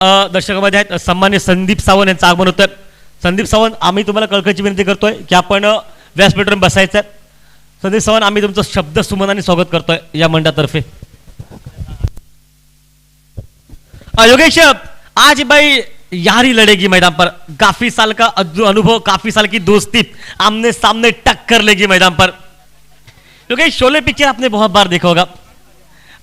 दर्शकामध्ये आहेत सन्मान्य संदीप सावंत यांचं आगमन होतं. संदीप सावंत, आम्ही तुम्हाला कळकळीची विनंती करतोय की आपण व्यासपीठावर बसायचं आहे. संदीप सावंत, आम्ही तुमचं शब्द सुमनाने स्वागत करतोय या मंडळातर्फे. योगेश, आज भाई यारी लड़ेगी मैदान पर, काफी साल का अनुभव, काफी साल की दोस्ती, आमने सामने टक्कर लेगी मैदान पर. योगेश, शोले पिक्चर आपने बहुत बार देखा होगा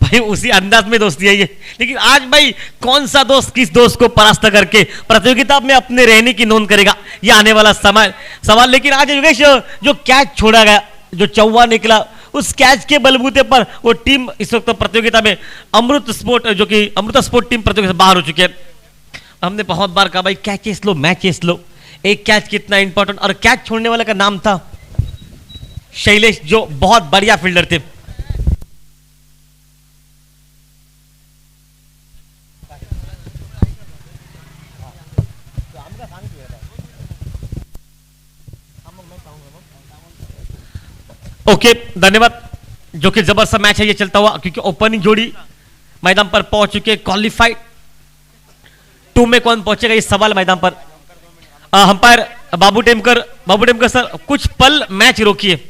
भाई, उसी अंदाज में दोस्ती है ये. लेकिन आज भाई कौन सा दोस्त किस दोस्त को परास्त करके प्रतियोगिता में अपने रहने की नोंद करेगा, ये आने वाला सवाल. लेकिन आज योगेश, जो कैच छोड़ा गया, जो चौवा निकला, उस कैच के बलबूते पर वो टीम इस वक्त प्रतियोगिता में अमृत स्पोर्ट टीम प्रतियोगिता से बाहर हो चुकी है. हमने बहुत बार कहा भाई कैचेस लो, मैचेस लो, एक कैच कितना इंपॉर्टेंट. और कैच छोड़ने वाले का नाम था शैलेश, जो बहुत बढ़िया फील्डर थे. ओके, धन्यवाद. जो कि जबरदस्त मैच है ये चलता हुआ, क्योंकि ओपनिंग जोड़ी मैदान पर पहुंच चुके. क्वालिफाइड 2 में कौन पहुंचेगा ये सवाल मैदान पर. अंपायर बाबू टेमकर सर, कुछ पल मैच रोकिए.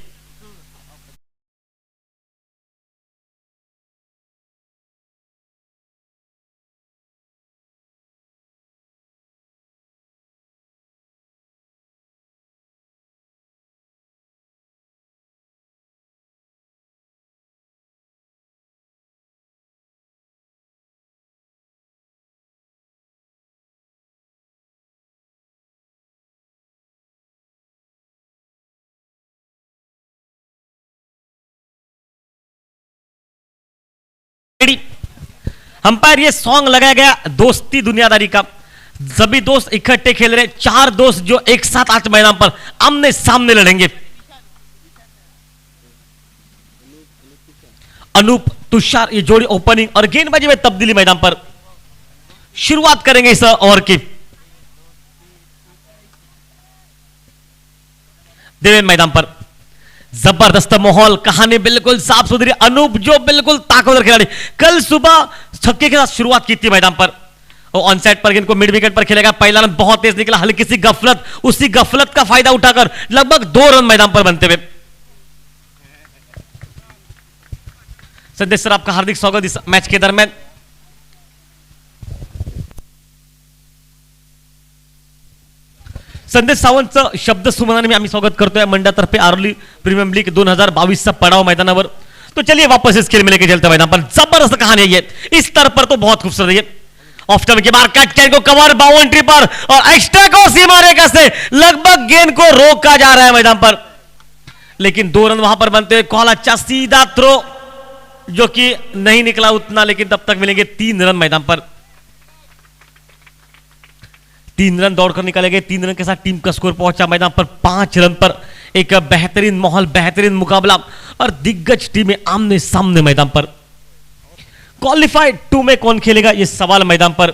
अंपायर, ये सॉन्ग लगाया गया दोस्ती दुनियादारी का. सभी दोस्त इकट्ठे खेल रहे, 4 दोस्त जो एक साथ आज मैदान पर आमने सामने लड़ेंगे. अनूप तुषार, ये जोड़ी ओपनिंग और गेंदबाजी में तब्दीली मैदान पर शुरुआत करेंगे इस ओवर की. देवेन मैदान पर जबरदस्त माहौल, कहानी बिल्कुल साफ सुथरी. अनूप जो बिल्कुल ताकतवर खिलाड़ी, कल सुबह छक्के के साथ शुरुआत की थी मैदान पर. और ऑन साइड पर इनको मिड विकेट पर खेलेगा. पहला रन बहुत तेज निकला, हल्की सी गफलत, उसी गफलत का फायदा उठाकर लगभग 2 रन मैदान पर बनते हुए. संदेश सर, आपका हार्दिक स्वागत इस मैच के दरमियान. संदेश सावंतचं शब्द सुमनाने आम्ही स्वागत करतोय मंडळातर्फे आरोली प्रीमियम लीग 2022 चा पड़ाव मैदानावर. तो चलिए वापस इस खेल में लेके चलते मैदान पर. जबरदस्त कहानी है ये, इस स्तर पर तो बहुत खूबसूरत है. ऑफ टर्न के बाद कैच को कवर बाउंड्री पर और एक्स्ट्रा को सीमा रेखा से लगभग गेंद को रोका जा रहा है मैदान पर. लेकिन 2 रन वहां पर बनते हुए. कॉल अच्छा सीधा थ्रो जो कि नहीं निकला उतना, लेकिन तब तक मिलेंगे 3 रन मैदान पर. 3 रन दौड़कर निकाले गए. 3 रन के साथ टीम का स्कोर पहुंचा मैदान पर 5 रन पर. एक बेहतरीन माहौल, बेहतरीन मुकाबला और दिग्गज टीमें आमने सामने मैदान पर. क्वालिफाइड 2 में कौन खेलेगा ये सवाल मैदान पर.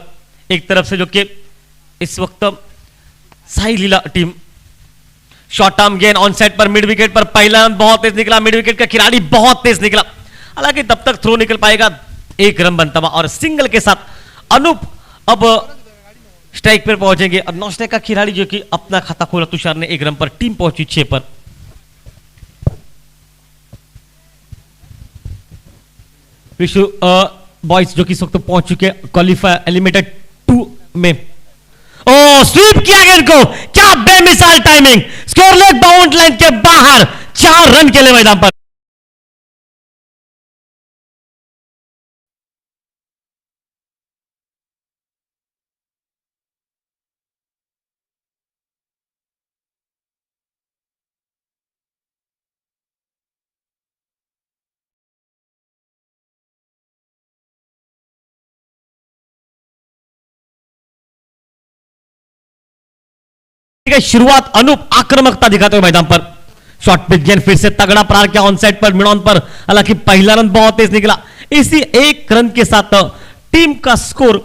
एक तरफ से जो कि इस वक्त Sai Leela team, short arm गेंद ऑन साइड पर मिड विकेट पर. पहला रन बहुत तेज निकला, मिड विकेट का खिलाड़ी बहुत तेज निकला. हालांकि तब तक थ्रो निकल पाएगा. 1 रन बनता हुआ और सिंगल के साथ अनूप अब स्ट्राइक पर पहुंचेंगे. और नॉन स्ट्राइक का खिलाड़ी जो कि अपना खाता खोला तुषार ने 1 रन पर. टीम पहुंची 6 पर. विशु बॉयज जो कि इस वक्त पहुंच चुके हैं क्वालिफाई एलिमिनेटेड 2 में. ओ स्वीप किया गेंद को, क्या बेमिसाल timing. Square leg boundary line के बाहर 4 रन के लिए मैदान पर. शुरुआत अनूप आक्रामकता दिखाते हुए मैदान पर. शॉर्ट पिच गेंद फिर से तगड़ा प्रहार किया ऑन साइड पर, मिड ऑन पर. हालांकि पहला रन बहुत तेज निकला. इसी 1 रन के साथ टीम का स्कोर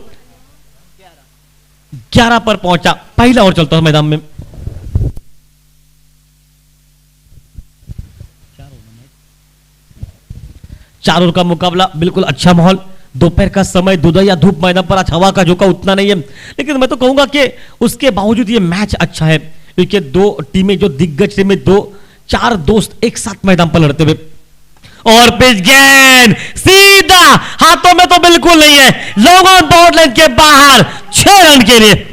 11 पर पहुंचा. पहला ओवर चलता है मैदान में. 4 ओवर का मुकाबला, बिल्कुल अच्छा माहौल. दोपहर का समय, दूध या धूप, मैदान पर आज हवा का झोंका उतना नहीं है, लेकिन मैं तो कहूंगा कि उसके बावजूद ये मैच अच्छा है, क्योंकि दो टीमें जो दिग्गज टीमें, दो चार दोस्त एक साथ मैदान पर लड़ते हुए, और पिच गेंद सीधा हाथों में तो बिल्कुल नहीं है, लॉन्ग ऑन बाउंड लाइन के बाहर 6 रन के लिए।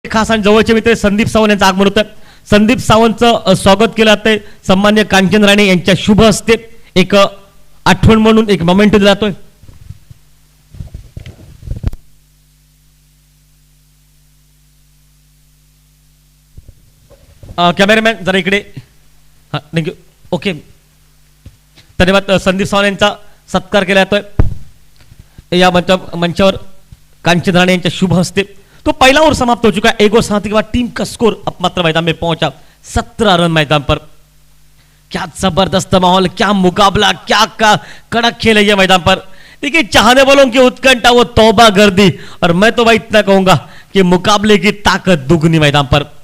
खास आणि जवळचे मित्र संदीप सावंत यांचं आगमन होतं. संदीप सावंतचं स्वागत केलं जातंय सन्मान्य कांचन राणे यांच्या शुभ हस्ते. एक आठवण म्हणून एक मोमेंट दिला जातोय. कॅमेरामॅन जरा इकडे. हा थँक्यू. ओके धन्यवाद. संदीप सावंत यांचा सत्कार केला जातोय या मंचावर कांचन राणे यांच्या शुभ हस्ते. तो पहला ओवर समाप्त हो चुका है. एक ओवर समाप्ति के बाद टीम का स्कोर अब मात्र मैदान में पहुंचा 17 रन मैदान पर. क्या जबरदस्त माहौल, क्या मुकाबला, क्या कड़क खेल है ये मैदान पर. देखिए चाहने वालों की उत्कंठा वो तौबा गर्दी, और मैं तो भाई इतना कहूंगा कि मुकाबले की ताकत दुगनी मैदान पर.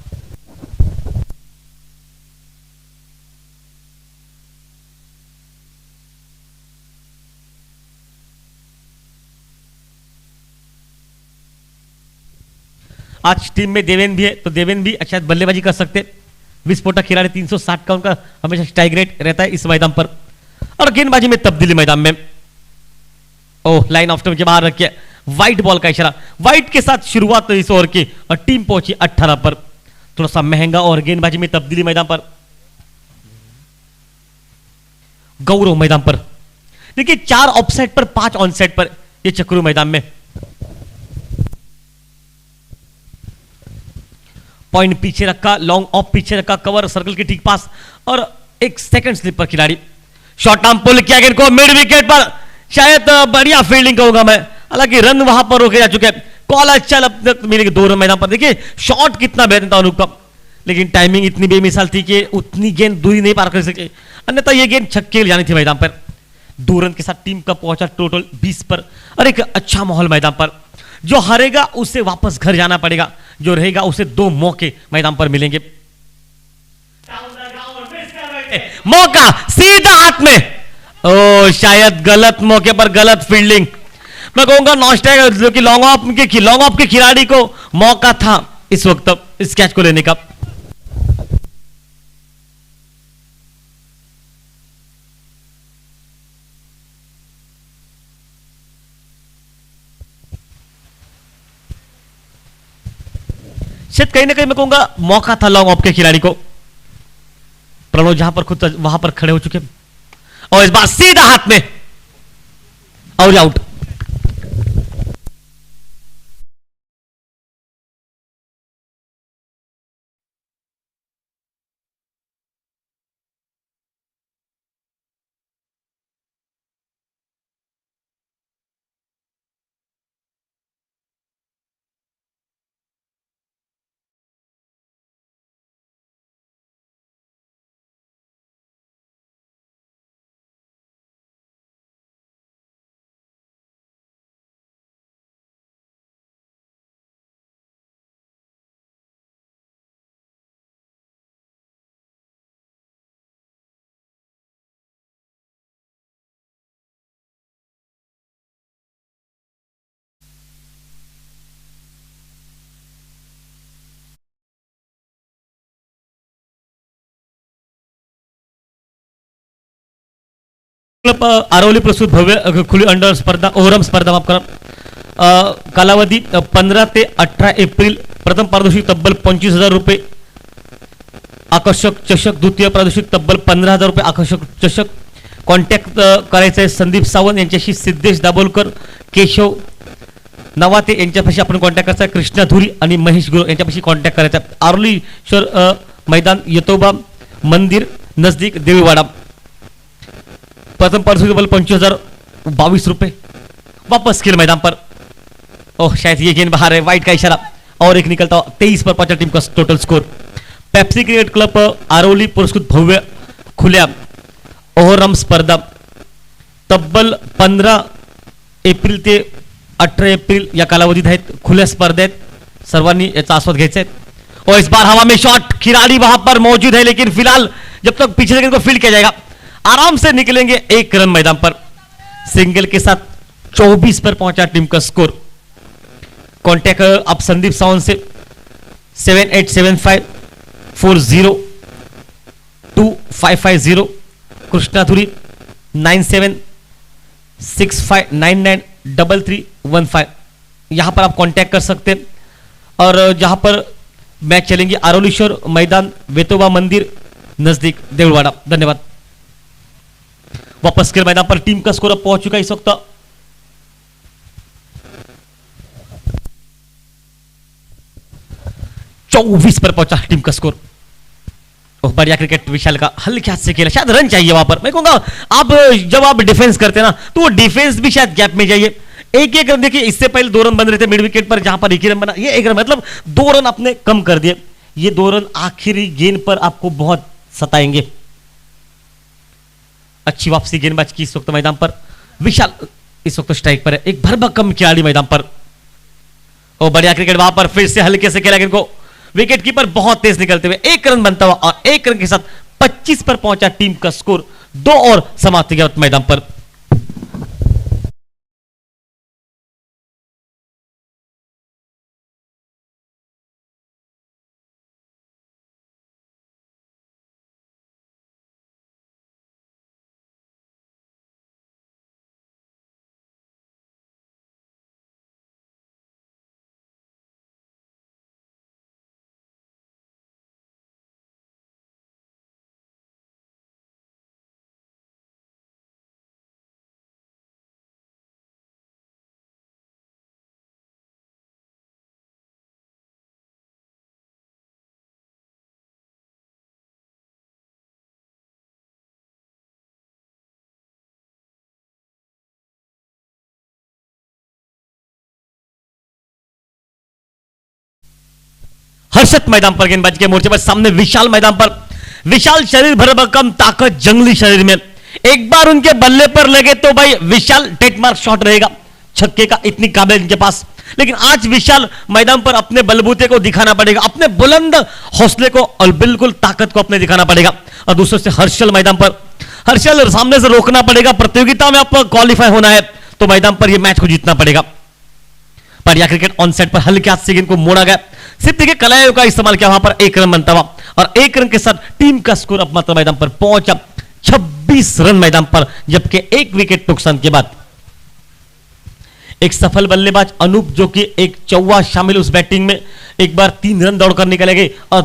आज टीम में देवेन भी है, तो देवेन भी अच्छा बल्लेबाजी कर सकते. विस्फोटक खिलाड़ी 360 का उनका हमेशा स्ट्राइक रेट रहता है इस मैदान पर. और गेंदबाजी में तब्दीली मैदान में. ओह लाइन ऑफ स्टंप के बाहर रखिए. व्हाइट बॉल का इशारा. व्हाइट के साथ शुरुआत इस ओवर की और टीम पहुंची 18 पर. थोड़ा सा महंगा और गेंदबाजी में तब्दीली मैदान पर. गौरव मैदान पर. देखिए 4 ऑफसाइड पर 5 ऑनसाइड पर ये चक्रू मैदान में. पॉइंट पीछे रखा, लॉन्ग ऑफ पीछे रखा, कवर सर्कल के ठीक पास और एक सेकंड स्लिप पर खिलाड़ी. शॉर्ट आर्म पुल किया गेंद को मिड विकेट पर. शायद बढ़िया फील्डिंग कहूंगा मैं, हालांकि रन वहां पर रोके जा चुके हैं. कॉल अच्छा अब तक मिलेगी 2 रन मैदान पर. देखिए शॉट कितना बेहतर था अनूप का, लेकिन टाइमिंग इतनी बेमिसाल थी कि उतनी गेंद दूरी नहीं पार कर सके, अन्यथा यह गेंद छक्के ले जानी थी मैदान पर. 2 रन के साथ टीम का पहुंचा टोटल 20 पर. और एक अच्छा माहौल मैदान पर. जो हारेगा उसे वापस घर जाना पड़ेगा, जो रहेगा उसे 2 मौके मैदान पर मिलेंगे. मौका सीधा हाथ में. ओ शायद गलत मौके पर गलत फील्डिंग. मैं कहूंगा नॉस्टैग जो कि लॉन्ग ऑफ के खिलाड़ी को मौका था इस वक्त इस कैच को लेने का. शायद कहीं ना कहीं मैं कहूंगा मौका था लॉन्ग ऑफ के खिलाड़ी को. प्रणव जहां पर खुद वहां पर खड़े हो चुके और इस बार सीधा हाथ में और आउट. आरवली प्रस्तुत भव्य खुली अंडर स्पर्धा ओहरम स्पर्धा माफ करा. कालावधी 15 ते 18 एप्रिल. प्रथम पारितोषिक तब्बल 25,000 रुपये आकर्षक चषक. द्वितीय पारितोषिक तब्बल 15,000 रुपये आकर्षक चषक. कॉन्टॅक्ट करायचं आहे संदीप सावंत यांच्याशी, सिद्धेश दाभोलकर, केशव नवाते यांच्यापाशी आपण कॉन्टॅक्ट करायचा. कृष्णा धुरी आणि महेश गुरु यांच्यापाशी कॉन्टॅक्ट करायचा. आरवलीश्वर मैदान यतोबा मंदिर नजदीक देवीवाडा. प्रथम पारितोषिक 25,022 रुपये. वापस खेल मैदान पर. ओह शायद ये गेंद बाहर है, वाइट का इशारा और एक निकलता 23 पर पहुंचा टीम का total score. Pepsi cricket club Aroli पुरस्कृत भव्य खुल्या ओव्हरऑल स्पर्धा तब्बल 15 एप्रिल ते 18 एप्रिल या कालावधीत आहेत, खुल्या स्पर्धा आहेत, सर्वांनी याचा आस्वाद घ्यायचा है। और इस बार हवा में शॉट, खिलाड़ी वहां पर मौजूद है लेकिन फिलहाल जब तक पिछले गेंद को फील्ड किया जाएगा आराम से निकलेंगे 1 रन मैदान पर। सिंगल के साथ 24 पर पहुंचा टीम का स्कोर। कॉन्टैक्ट आप संदीप सावंत से 7875402550, कृष्णाधुरी 9765993315, यहां पर आप कांटेक्ट कर सकते हैं। और जहां पर मैच चलेंगे आरोलीश्वर मैदान, वेतोबा मंदिर नजदीक, देवलवाड़ा। धन्यवाद। वापस के मैदान पर टीम का स्कोर अब पहुंच चुका है इस वक्त 24 पर पहुंचा टीम का स्कोर। बढ़िया क्रिकेट विशाल का, हल्के हाथ से खेला, शायद रन चाहिए वहां पर। मैं कहूंगा आप जब आप डिफेंस करते हैं ना तो वो डिफेंस भी शायद गैप में जाइए। एक रन देखिए, इससे पहले 2 रन बन रहे थे मिड विकेट पर, जहां पर 1 रन बना, ये 1 रन मतलब 2 रन आपने कम कर दिए। ये 2 रन आखिरी गेंद पर आपको बहुत सताएंगे। अच्छी वापसी गेंदबाज की इस वक्त मैदान पर। विशाल इस वक्त स्ट्राइक पर है, एक भरभक्कम खिलाड़ी मैदान पर। और बढ़िया क्रिकेट वहां पर फिर से हल्के से खेला गेंद को, विकेट कीपर बहुत तेज निकलते हुए 1 रन बनता हुआ और 1 रन के साथ 25 पर पहुंचा टीम का स्कोर। 2 और समाप्ति के मैदान पर। हर्षद मैदान पर गेंदबाजी के मोर्चे पर, सामने विशाल मैदान पर। विशाल शरीर भरभक्कम, ताकत, जंगली शरीर में। एक बार उनके बल्ले पर लगे तो भाई विशाल डेड मार्क शॉट रहेगा छक्के का, इतनी काबिलियत इनके पास। लेकिन आज विशाल मैदान पर अपने बलबूते को दिखाना पड़ेगा, अपने बुलंद हौसले को और बिल्कुल ताकत को अपने दिखाना पड़ेगा। और दूसरे से हर्षल मैदान पर, हर्षल सामने से रोकना पड़ेगा। प्रतियोगिता में आपको क्वालिफाई होना है तो मैदान पर यह मैच को जीतना पड़ेगा। बढ़िया क्रिकेट ऑन साइड पर हल्के हाथ से गेंद को मोड़ा गया, सिर्फ देखिए कलायों का इस्तेमाल किया, वहां पर 1 रन बनता हुआ और 1 रन के साथ टीम का स्कोर अब मात्र मैदान पर पहुंचा 26 रन मैदान पर। जबकि 1 विकेट नुकसान के बाद एक सफल बल्लेबाज अनूप, जो कि एक चौवा शामिल उस बैटिंग में, एक बार 3 रन दौड़कर निकले गए और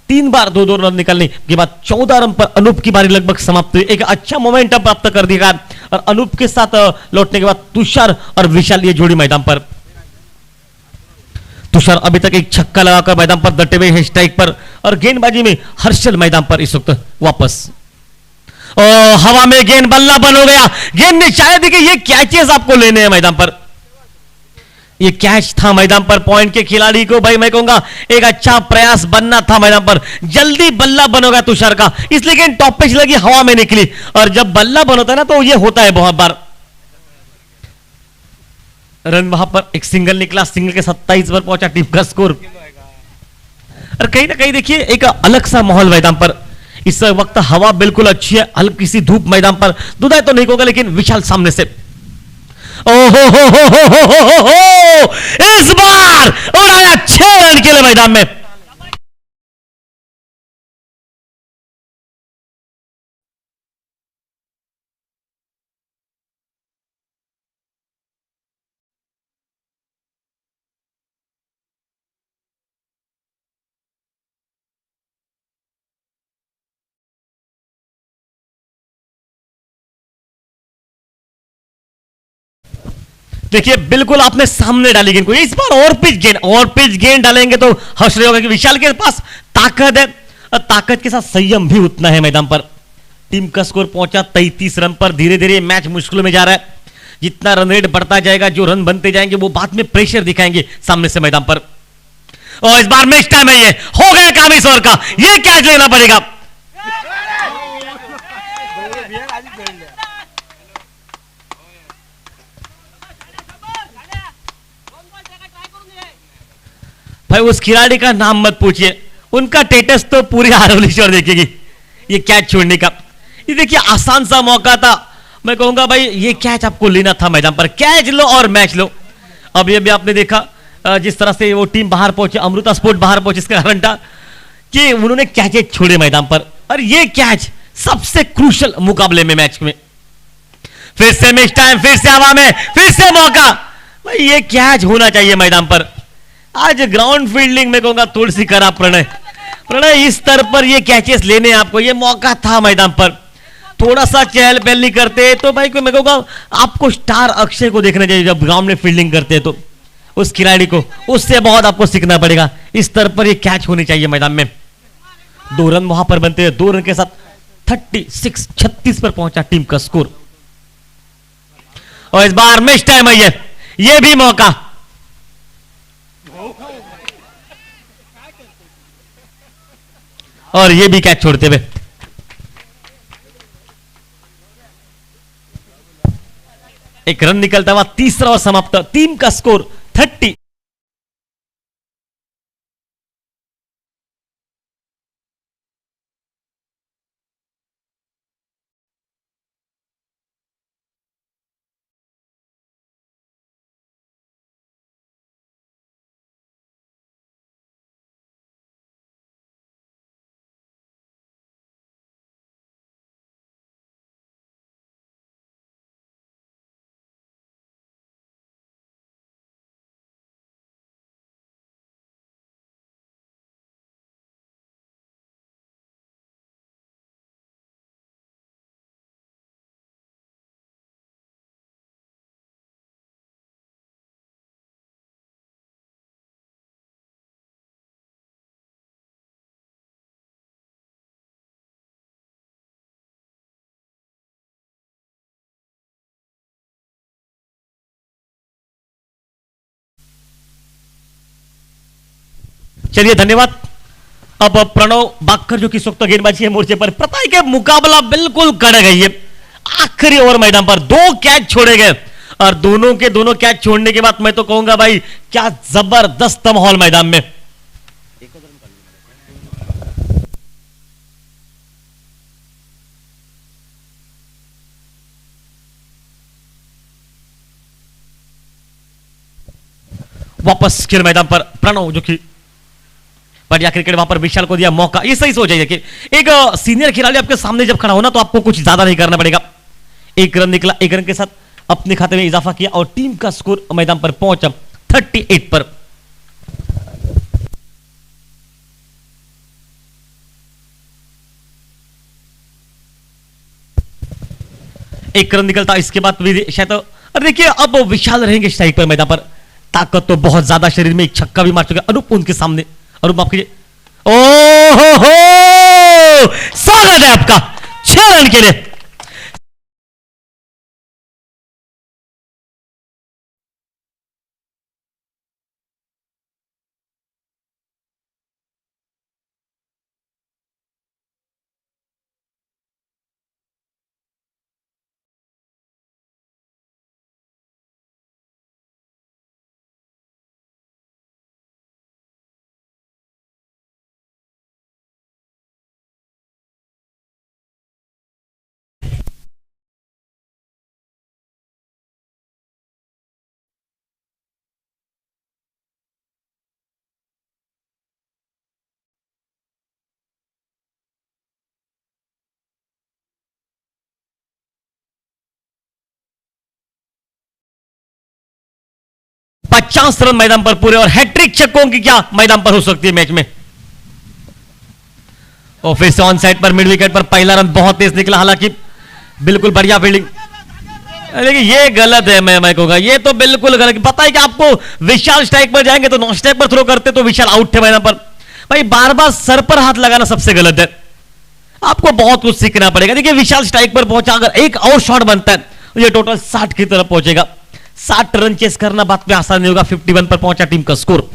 3 बार 2-2 रन निकलने के बाद 14 रन पर अनूप की बारी लगभग समाप्त हुई। एक अच्छा मोमेंटम प्राप्त कर दिया और अनूप के साथ लौटने के बाद तुषार और विशाल ये जोड़ी मैदान पर। तुषार अभी तक एक छक्का लगाकर मैदान पर डटे हुए हैं स्ट्राइक पर और गेंदबाजी में हर्षल मैदान पर इस वक्त वापस। हवा में गेंद बल्ला बन हो गया, गेंद ने शायद देखिए ये कैचेस आपको लेने हैं मैदान पर। ये कैच था मैदान पर, पॉइंट के खिलाड़ी को भाई मैं कहूंगा एक अच्छा प्रयास बनना था मैदान पर। जल्दी बल्ला बन हो गया तुषार का, इसलिए गेंद टॉप पे लगी, हवा में निकली। और जब बल्ला बन होता है ना तो ये होता है बहुत बार। रन वहां पर एक सिंगल निकला, सिंगल के 27 पर पहुंचा टीम का स्कोर। और कहीं ना कहीं देखिए एक अलग सा माहौल मैदान पर इस वक्त, हवा बिल्कुल अच्छी है, हल्की सी धूप मैदान पर, दुदाई तो नहीं होगा लेकिन विशाल सामने से। ओहो हो, इस बार उड़ाया 6 रन के लिए मैदान में। देखिए बिल्कुल आपने सामने डाली गेंद को, इस बार और पिच गेंद डालेंगे तो हर्ष रहे होगा कि विशाल के पास ताकत है और ताकत के साथ संयम भी उतना है मैदान पर। टीम का स्कोर पहुंचा 33 रन पर। धीरे धीरे मैच मुश्किलों में जा रहा है। जितना रन रेट बढ़ता जाएगा, जो रन बनते जाएंगे वो बाद में प्रेशर दिखाएंगे सामने से मैदान पर। और इस बार मैच टाइम है, ये हो गया काम इस ओवर का, ये कैच लेना पड़ेगा। भाई उस खिलाड़ी का नाम मत पूछिए, उनका टेटस तो पूरी आरोलेश्वर देखेगी ये कैच छोड़ने का। ये देखिए आसान सा मौका था, मैं कहूंगा भाई ये कैच आपको लेना था मैदान पर, कैच लो और मैच लो। अब ये भी आपने देखा जिस तरह से वो टीम बाहर पहुंचे, अमृता स्पोर्ट बाहर पहुंचे, इसका कारण था कि उन्होंने कैच छोड़े मैदान पर, और ये कैच सबसे क्रूशल मुकाबले में, मैच में। फिर से मैच टाइम, फिर से हवा में, फिर से मौका, भाई ये कैच होना चाहिए मैदान पर। आज ग्राउंड फील्डिंग में कहूंगा थोड़ी सी खराब प्रणय इस स्तर पर ये कैचेस लेने आपको, ये मौका था मैदान पर, थोड़ा सा चहल पहल नहीं करते तो भाई मैं कहूंगा आपको स्टार अक्षय को देखना चाहिए जब ग्राउंड में फील्डिंग करते हैं, तो उस खिलाड़ी को, उससे बहुत आपको सीखना पड़ेगा। इस स्तर पर ये कैच होनी चाहिए मैदान में। 2 रन वहां पर बनते हैं, 2 रन के साथ 36 पर पहुंचा टीम का स्कोर। और इस बार मैच टाइम है, ये भी मौका, और ये भी कैच छोड़ते हुए। एक रन निकलता हुआ, तीसरा और समाप्त, टीम का स्कोर 30। चलिए धन्यवाद। अब प्रणव बाकर जो कि इस वक्त गेंदबाजी है मोर्चे पर, पता है कि मुकाबला बिल्कुल कड़ गई है। आखिरी ओवर मैदान पर 2 कैच छोड़े गए, और दोनों के दोनों कैच छोड़ने के बाद मैं तो कहूंगा भाई क्या जबरदस्त माहौल मैदान में। वापस खेल मैदान पर प्रणव, जो कि बढ़िया क्रिकेट, वहां पर विशाल को दिया मौका। ये सही सोच है कि एक सीनियर खिलाड़ी आपके सामने जब खड़ा होना तो आपको कुछ ज्यादा नहीं करना पड़ेगा। 1 रन निकला, 1 रन के साथ अपने खाते में इजाफा किया, और टीम का स्कोर मैदान पर पहुंचा 38 पर। एक रन निकलता, इसके बाद शायद, और देखिए अब विशाल रहेंगे स्ट्राइक पर मैदान पर, ताकत तो बहुत ज्यादा शरीर में, एक छक्का भी मार चुका अनूप उनके सामने। अनूप माफ कीजिए, ओहो स्वागत है आपका 6 रन के लिए। पचास रन मैदान पर पूरे, और हैट्रिक छक्कों की क्या मैदान पर हो सकती है मैच में। और फिर से ऑन साइड पर मिड विकेट पर पहला रन बहुत तेज निकला, हालांकि बिल्कुल बढ़िया फील्डिंग, लेकिन ये गलत है। मैं कहूंगा ये तो बिल्कुल गलत। पता है कि आपको विशाल स्ट्राइक पर जाएंगे तो नॉन स्ट्राइक पर थ्रो करते तो विशाल आउट थे मैदान पर। भाई बार बार सर पर हाथ लगाना सबसे गलत है, आपको बहुत कुछ सीखना पड़ेगा। देखिए विशाल स्ट्राइक पर पहुंचा, अगर एक और शॉट बनता है ये टोटल 60 की तरफ पहुंचेगा। 60 रन चेस करना बात में आसान नहीं होगा। 51 पर पहुंचा टीम का स्कोर।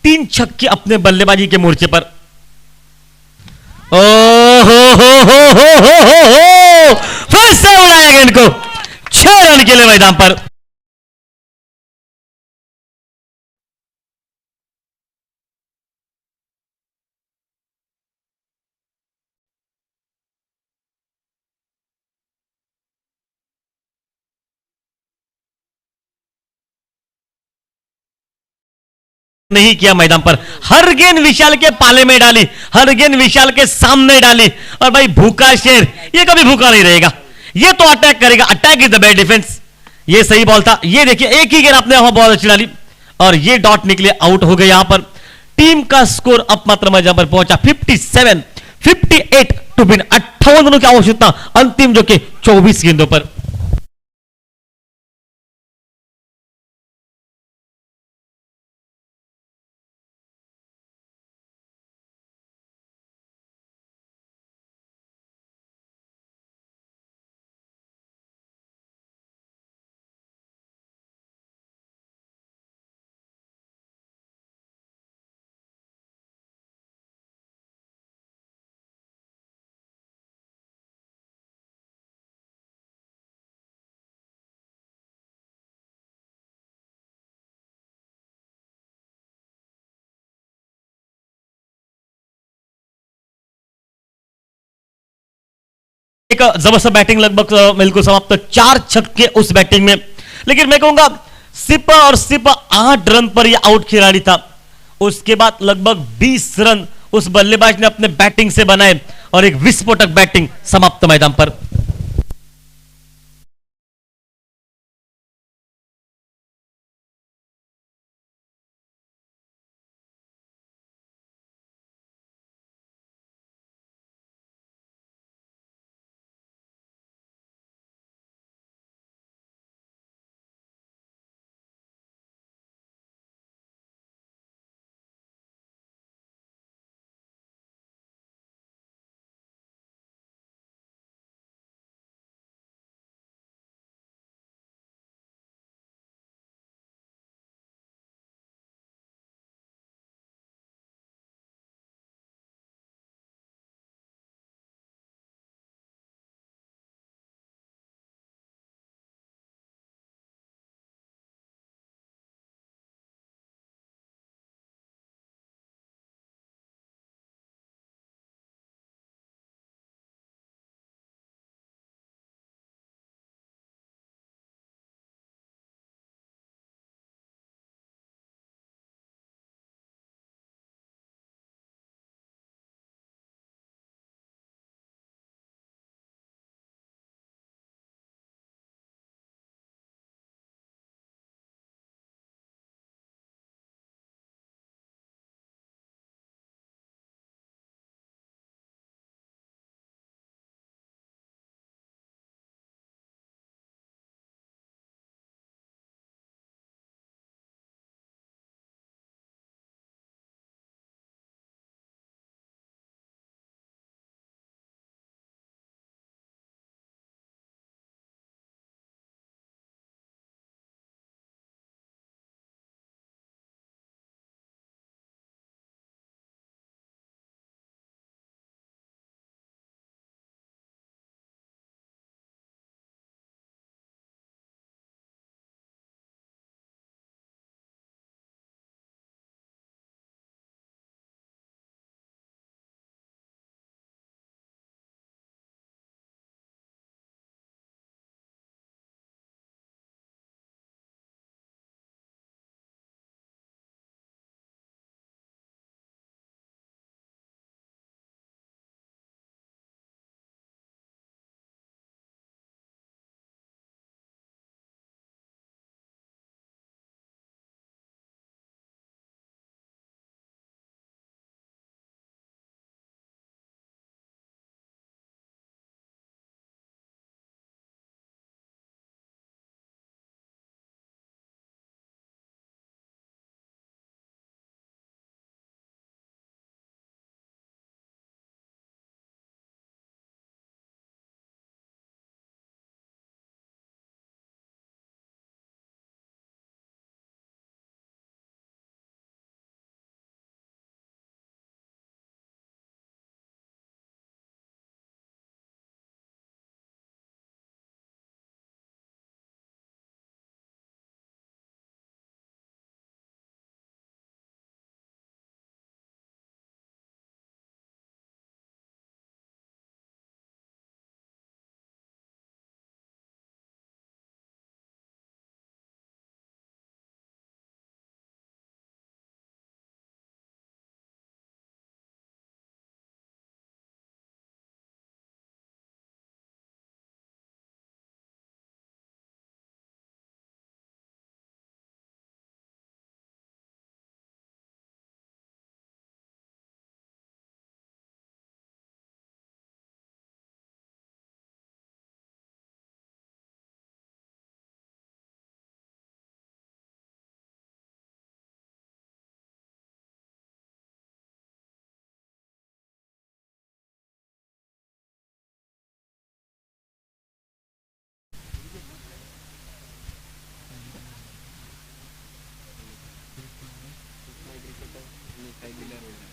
तीन छक्के अपने बल्लेबाजी के मोर्चे पर। ओ हो फिर से उड़ाया गेंद को। 6 रन के लिए मैदान पर। नहीं किया मैदान पर। हर गेंद विशाल के पाले में डाली, हर गेंद विशाल के सामने डाली। और भाई भूखा शेर ये कभी भूखा नहीं रहेगा, ये तो अटैक करेगा। Attack is the best defence. ये सही बॉल था। ये देखिए एक ही गेंद आपने वहां बॉल अच्छी डाली और ये डॉट निकले, आउट हो गए। यहां पर टीम का स्कोर अब मात्र मैदान पर पहुंचा 57, 58 टू विन। 58 रनों की आवश्यकता अंतिम जो कि 24 गेंदों पर। एक जबरदस्त बैटिंग लगभग बिल्कुल समाप्त। 4 छक्के उस बैटिंग में। लेकिन मैं कहूंगा सिर्फ 8 रन पर यह आउट खिलाड़ी था। उसके बाद लगभग 20 रन उस बल्लेबाज ने अपने बैटिंग से बनाए और एक विस्फोटक बैटिंग समाप्त मैदान पर।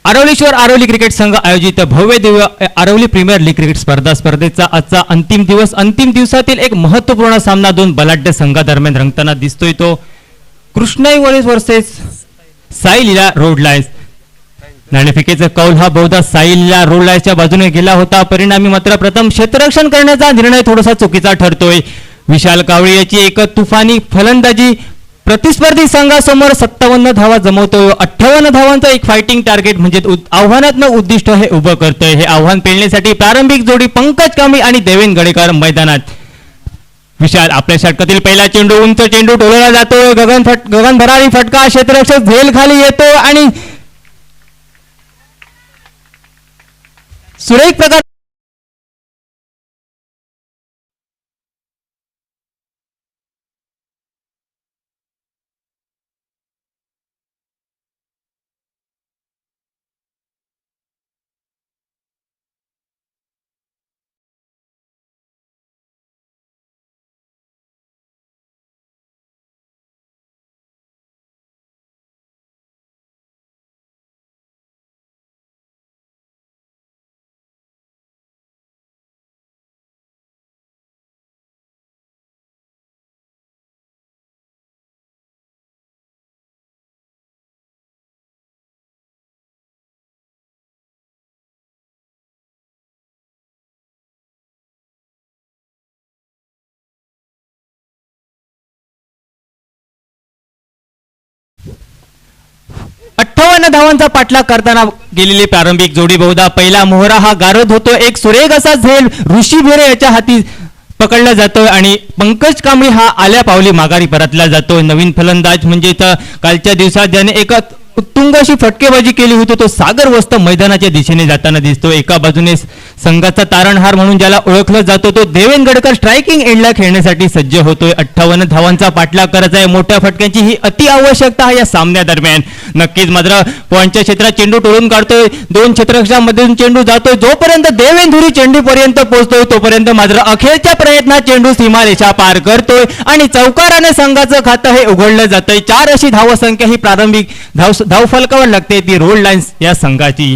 आरवलीश्वर आरवली क्रिकेट संघ आयोजित भव्य Divya Aravali premier league cricket स्पर्धेचा आजचा अंतिम दिवस. अंतिम दिवसातील एक महत्त्वपूर्ण सामना दोन बलाढ्य संघादरम्यान रंगताना दिसतोय. तो कृष्णाई वर्सेस साई लीला रोड लाईन्स. नाणेफेकीचा कौल हा बहुधा साई लीला रोड लाईन्सच्या बाजूने गेला होता. परिणामी मात्र प्रथम क्षेत्ररक्षण करण्याचा निर्णय थोडासा चुकीचा ठरतोय. विशाल कावळे याची एक तुफानी फलंदाजी प्रतिस्पर्धी संघासमोर 57 धावा जमवतोय. 58 धावांचं एक फायटिंग टार्गेट म्हणजे आव्हानात्मक उद्दिष्ट हे उभं करतोय. हे आव्हान पेलण्यासाठी प्रारंभिक जोडी पंकज कांबळी आणि देवेन गडेकर मैदानात. विशाल आपल्या षटकातील पहिला चेंडू उंच चेंडू टोलवला जातोय. गगन भरारी फटका क्षेत्ररक्षक झेल खाली येतो आणि सुरेख प्रकार 58 धावांचा पाठलाग करताना गेलेली प्रारंभिक जोडी बहुधा पहिला मोहरा हा गारद होतो. एक सुरेख असा झेल ऋषी भेरे याच्या हाती पकडला जातोय आणि पंकज कांबळी हा आल्या पावली माघारी परतला जातोय. नवीन फलंदाज म्हणजे कालच्या दिवसात ज्याने एका उत्तुंग अशी फटकेबाजी केली होती तो सागर वस्त मैदानाच्या दिशेने जाताना दिसतो. एका बाजूने संघाचा तारणहार म्हणून ज्याला ओळखलं जातो तो देवेन गडकर स्ट्रायकिंग एंडला खेळण्यासाठी सज्ज होतोय. 58 धावांचा पाठलाग करायचा आहे. मोठ्या फटक्यांची ही अति आवश्यकता आहे या सामन्यादरम्यान. नक्कीच मात्र पॉईंटच्या क्षेत्रात चेंडू टोळून काढतोय. दोन क्षेत्ररक्षकांमधून चेंडू जातोय. जोपर्यंत देवेन धुरी चेंडूपर्यंत पोहोचतोय तोपर्यंत मात्र अखेरच्या प्रयत्नात चेंडू सीमारेषा पार करतोय आणि चौकाराने संघाचं खातं हे उघडलं जातंय. 4 अशी धावसंख्या ही प्रारंभिक धावफलकावर लागते ती रोड लाईन्स या संघाची.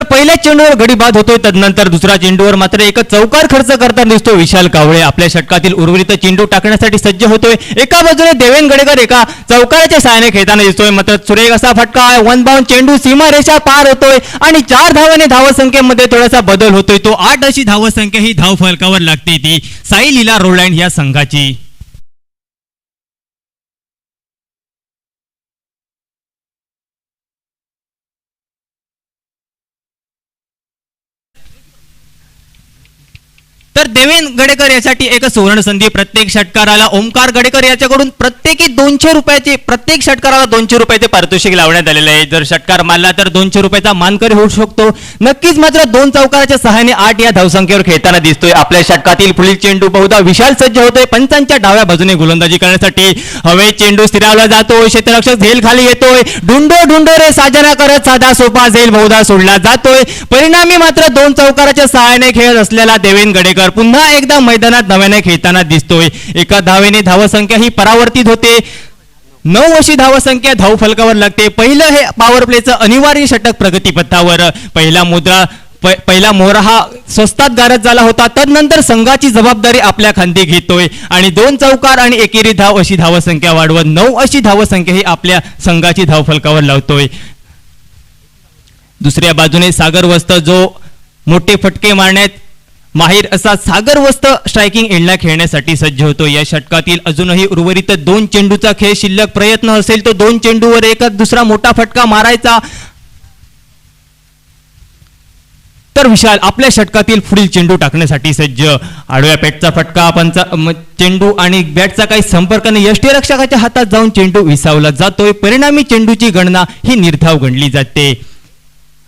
पहिल्या चेंडूवर गडी बाद होतोय. तदनंतर दुसऱ्या चेंडूवर मात्र एक चौकार खर्च करताना दिसतो विशाल कावळे. आपल्या षटकातील उर्वरित चेंडू टाकण्यासाठी सज्ज होतोय. एका बाजूने देवेन गडेकर एका चौकाराच्या सहाय्याने खेळताना दिसतोय. मात्र सुरेख असा फटका वन बाउंड चेंडू सीमारेषा पार होतोय आणि 4 धावाने धावसंख्येमध्ये थोडासा बदल होतोय. तो 8 अशी धावसंख्या ही धावफलकावर लागते ती साई लीला रोड लाईन या संघाची. तर देवेन गडेकर यासाठी एक सुवर्ण संधी. प्रत्येक षटकाराला ओमकार गडेकर याच्याकडून प्रत्येकी 200 रुपयाचे प्रत्येक षटकाराला 200 रुपयाचे पारितोषिक लावण्यात आलेले आहे. जर षटकार मारला तर 200 रुपयाचा मानकरी होऊ शकतो. नक्कीच मात्र 2 चौकाराच्या सहाय्याने 8 या धावसंख्येवर खेळताना दिसतोय. आपल्या षटकातील पुढील चेंडू बहुधा विशाल सज्ज होतोय पंचांच्या डाव्या बाजूने गोलंदाजी करण्यासाठी. हवे चेंडू स्थिरावला जातोय. क्षेत्ररक्षक झेल खाली येतोय. ढुंडो रे साजना करत साधा सोपा झेल बहुधा सोडला जातोय. परिणामी मात्र 2 चौकाराच्या सहाय्याने खेळत असलेला देवेन गडेकर पुन्हा एकदा मैदानात नव्याने खेळताना दिसतोय. एका धावेने धावसंख्या ही परावर्तित होते. 9 अशी धावसंख्या धावफलकावर लागते. पहिलं हे पॉवर प्लेचं अनिवार्य षटक प्रगतीपथावर. पहिला मोहरा हा स्वस्तात गारद झाला होता. तदनंतर संघाची जबाबदारी आपल्या खांदी घेतोय आणि 2 चौकार आणि एकेरी धाव अशी धावसंख्या वाढवत 9 अशी धावसंख्या ही आपल्या संघाची धावफलकावर लावतोय. दुसऱ्या बाजूने सागर वस्त जो मोठे फटके मारण्यात माहिर असा सागर वस्त स्ट्रायकिंग एंडला खेळण्यासाठी सज्ज होतो. या षटकातील अजूनही उर्वरित 2 चेंडूचा खेळ शिल्लक. प्रयत्न असेल तो 2 चेंडूवर एक दुसरा मोठा फटका मारायचा. तर विशाल आपल्या षटकातील पुढील चेंडू टाकण्यासाठी सज्ज. आडव्या पेटचा फटका चेंडू आणि बॅटचा काही संपर्क नाही, यष्टीरक्षकाच्या हातात जाऊन चेंडू विसावला जातोय. परिणामी चेंडूची गणना ही निर्धाव गणली जाते.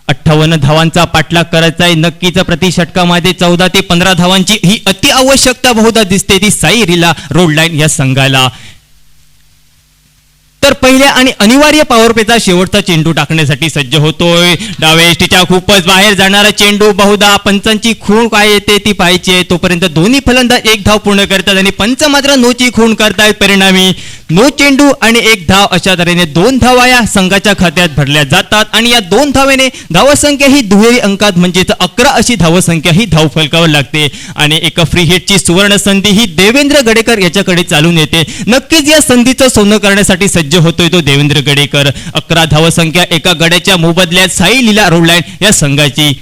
58 धावांचा पाठलाग करायचा आहे नक्कीच. प्रति षटकामध्ये 14 ते 15 धावांची ही अति आवश्यकता बहुधा दिसते ती साई लीला रोड लाईन या संघाला. तर पहिल्या आणि अनिवार्य पॉवर प्लेचा शेवटचा चेंडू टाकण्यासाठी सज्ज होतोय. डाव्या यष्टीच्या खूपच बाहेर जाणारा चेंडू, बहुधा पंचांची खूण काय येते ती पाहायची आहे. तोपर्यंत दोन्ही फलंदाज एक धाव पूर्ण करतात आणि पंच मात्र नोची खूण करतायत. परिणामी नो चेंडू आणि एक धाव अशा तऱ्हेने 2 धावा या संघाच्या खात्यात भरल्या जातात आणि या 2 धावेने धावसंख्या ही दुहेरी अंकात म्हणजेच 11 अशी धावसंख्या ही धाव फलकावर लागते आणि एक फ्री हिटची सुवर्ण संधी ही देवेंद्र गडेकर याच्याकडे चालून येते. नक्कीच या संधीचं सोनं करण्यासाठी सज्ज होतोय तो देवेंद्र गडेकर. 11 धावसंख्या एका गड्याच्या मोबदल्यात साई लीला रोड लाईन या संघाची.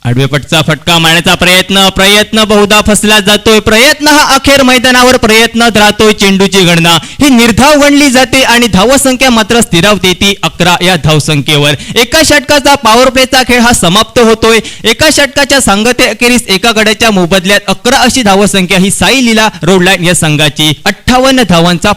आडवेपटचा फटका मारण्याचा प्रयत्न बहुधा फसला जातोय. प्रयत्न हा अखेर मैदानावर प्रयत्नात राहतोय. चेंडूची गणना ही निर्धाव गणली जाते आणि धावसंख्या मात्र स्थिरावते ती 11 या धावसंख्येवर. एका षटकाचा पॉवर प्लेचा खेळ हा समाप्त होतोय. एका षटकाच्या सांगतेअखेरीस एका गड्याच्या मोबदल्यात 11 अशी धावसंख्या ही साई लीला रोड लाईन या संघाची. 58 धावांचा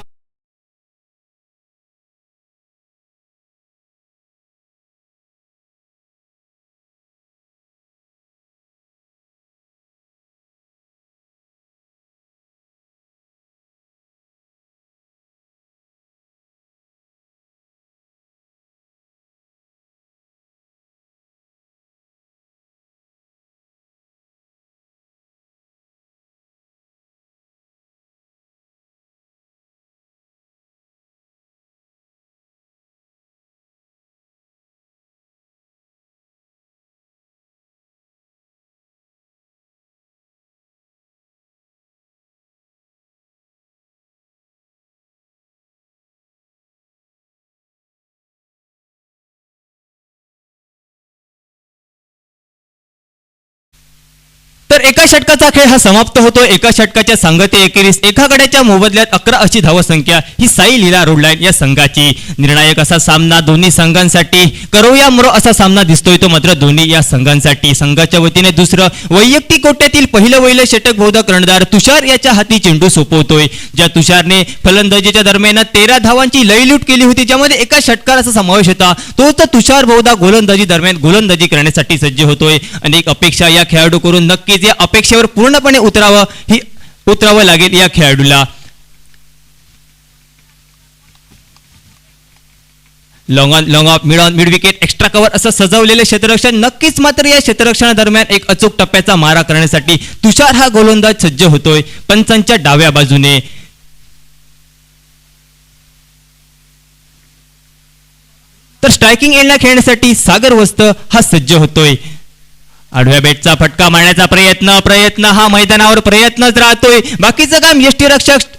तर एका षटकाचा खेळ हा समाप्त होतो. एका षटकाच्या सांगते एकेरीस एका गड्याच्या मोबदल्यात 11 अशी धावसंख्या ही साई लीला रोड लाईन या संघाची. निर्णायक असा सामना दोन्ही संघांसाठी करो या मरो असा सामना दिसतोय तो मात्र दोन्ही या संघांसाठी. संघाच्या वतीने दुसरं वैयक्तिक कोट्यातील पहिलं षटक बहुधा कर्णधार तुषार याच्या हाती चेंडू सोपवतोय. ज्या तुषारने फलंदाजीच्या दरम्यान 13 धावांची लयलूट केली होती ज्यामध्ये एका षटकाराचा समावेश होता तोच तुषार बहुधा गोलंदाजी दरम्यान गोलंदाजी करण्यासाठी सज्ज होतोय. अनेक अपेक्षा या खेळाडूकडून नक्कीच या अपेक्षेवर पूर्णपणे उतरावं लागेल या खेळाडूला. Long of mid on mid wicket extra cover असं सजवलेले क्षेत्ररक्षण. नक्कीच मात्र या क्षेत्ररक्षणादरम्यान एक अचूक टप्प्याचा मारा करण्यासाठी तुषार हा गोलंदाज सज्ज होतोय पंचांच्या डाव्या बाजूने. तर स्ट्रायकिंग एंडला खेळण्यासाठी सागर वस्त हा सज्ज होतोय. आडव्या बॅटचा फटका मारण्याचा प्रयत्न हा मैदानावर प्रयत्नच राहतोय. बाकीचं काम यष्टीरक्षक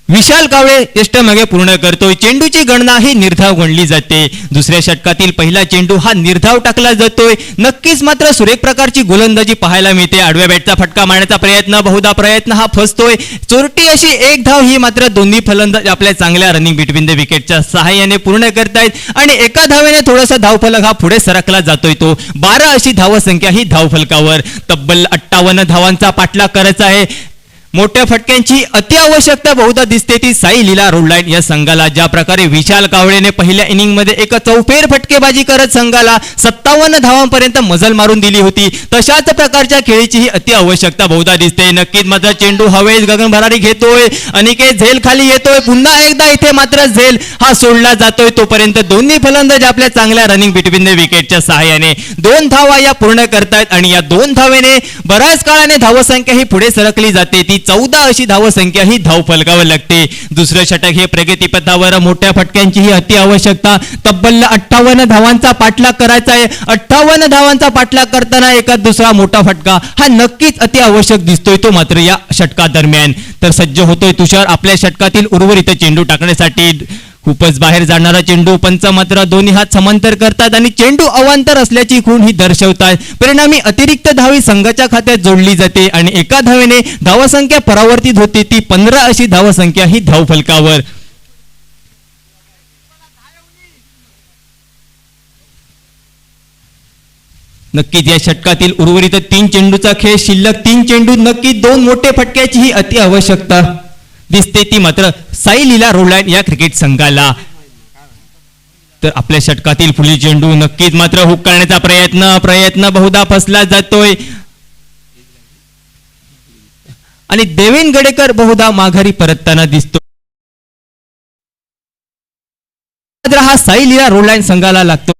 विशाल कावळे यष्टमागे पूर्ण करतोय. चेंडूची गणना ही निर्धाव गणली जाते. दुसऱ्या षटकातील पहिला चेंडू हा निर्धाव टाकला जातोय. नक्कीच मात्र सुरेख प्रकारची गोलंदाजी पाहायला मिळते. आडव्या बॅटचा फटका मारण्याचा बहुधा प्रयत्न हा फसतोय. चोरटी अशी एक धाव ही मात्र दोन्ही फलंदाज आपल्या चांगल्या रनिंग बिटवीन द विकेटच्या सहाय्याने पूर्ण करतायत आणि एका धावेने थोडासा धावफलक हा पुढे सरकला जातोय. तो 12 अशी धावसंख्या ही धावफलकावर. तब्बल 58 धावांचा पाठलाग करायचा आहे. मोठ्या फटक्यांची अति आवश्यकता बहुधा दिसते ती साई लीला रोड लाईन या संघाला. ज्या प्रकारे विशाल कावळेने पहिल्या इनिंगमध्ये एक चौफेर फटकेबाजी करत संघाला 57 धावांपर्यंत मजल मारून दिली होती तशाच प्रकारच्या खेळीची ही अति आवश्यकता बहुधा दिसते. नक्कीच मात्र चेंडू हवेत गगन भरारी घेतोय. अनिकेत झेल खाली येतोय. पुन्हा एकदा इथे मात्र झेल हा सोडला जातोय. तोपर्यंत दोन्ही फलंदाज आपल्या चांगल्या रनिंग बिटवीन द विकेटच्या सहाय्याने 2 धावा या पूर्ण करतायत आणि या 2 धावेने बऱ्याच काळाने धावसंख्या ही पुढे सरकली जाते. ती 14 अशी धावसंख्या ही धाव फलकावर लागते. दुसरं षटक हे प्रगतीपथावर मोठ्या फटक्यांची ही अति आवश्यकता. तब्बल 58 धावांचा पाठलाग करायचा आहे. 58 धावांचा पाठलाग करताना एका दुसरा मोठा फटका हा नक्कीच अति आवश्यक दिसतोय तो मात्र या षटका दरम्यान. तर सज्ज होतोय तुषार आपल्या षटकातील उर्वरित चेंडू टाकण्यासाठी. खूपच बाहेर जाणारा चेंडू पंच मात्र दोन्ही हात समांतर करतात आणि चेंडू अवांतर असल्याची खूण ही दर्शवतात. परिणामी अतिरिक्त धावी संघाच्या खात्यात जोडली जाते आणि एका धावेने धावसंख्या परावर्तित होते. ती 15 अशी धावसंख्या ही धावफलकावर. नक्कीच या षटकातील उर्वरित 3 चेंडूचा खेळ शिल्लक 3 चेंडू नक्कीच 2 मोठे फटक्याची ही अति आवश्यकता दिसते ती मात्र साई लीला रोडलाईन या क्रिकेट संघाला. तर आपल्या षटकातील पुढील चेंडू नक्कीच मात्र हुक करण्याचा प्रयत्न बहुधा फसला जातोय आणि देवेन गडेकर बहुधा माघारी परतताना दिसतो. हा साई लीला रोडलाईन संघाला लागतो.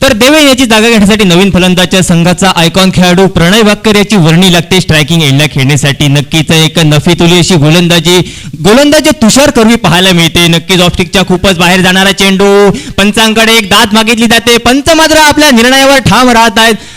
तर देवेन याची जागा घेण्यासाठी नवीन फलंदाजच्या संघाचा आयकॉन खेळाडू प्रणय वाक्कर याची वर्णी लागते स्ट्रायकिंग एंडला खेळण्यासाठी. नक्कीच एक नफीतुली अशी गोलंदाजी तुषार करवी पाहायला मिळते. नक्कीच ऑफस्टिकच्या खूपच बाहेर जाणारा चेंडू पंचांकडे एक दाद मागितली जाते. पंच मात्र आपल्या निर्णयावर ठाम राहत आहेत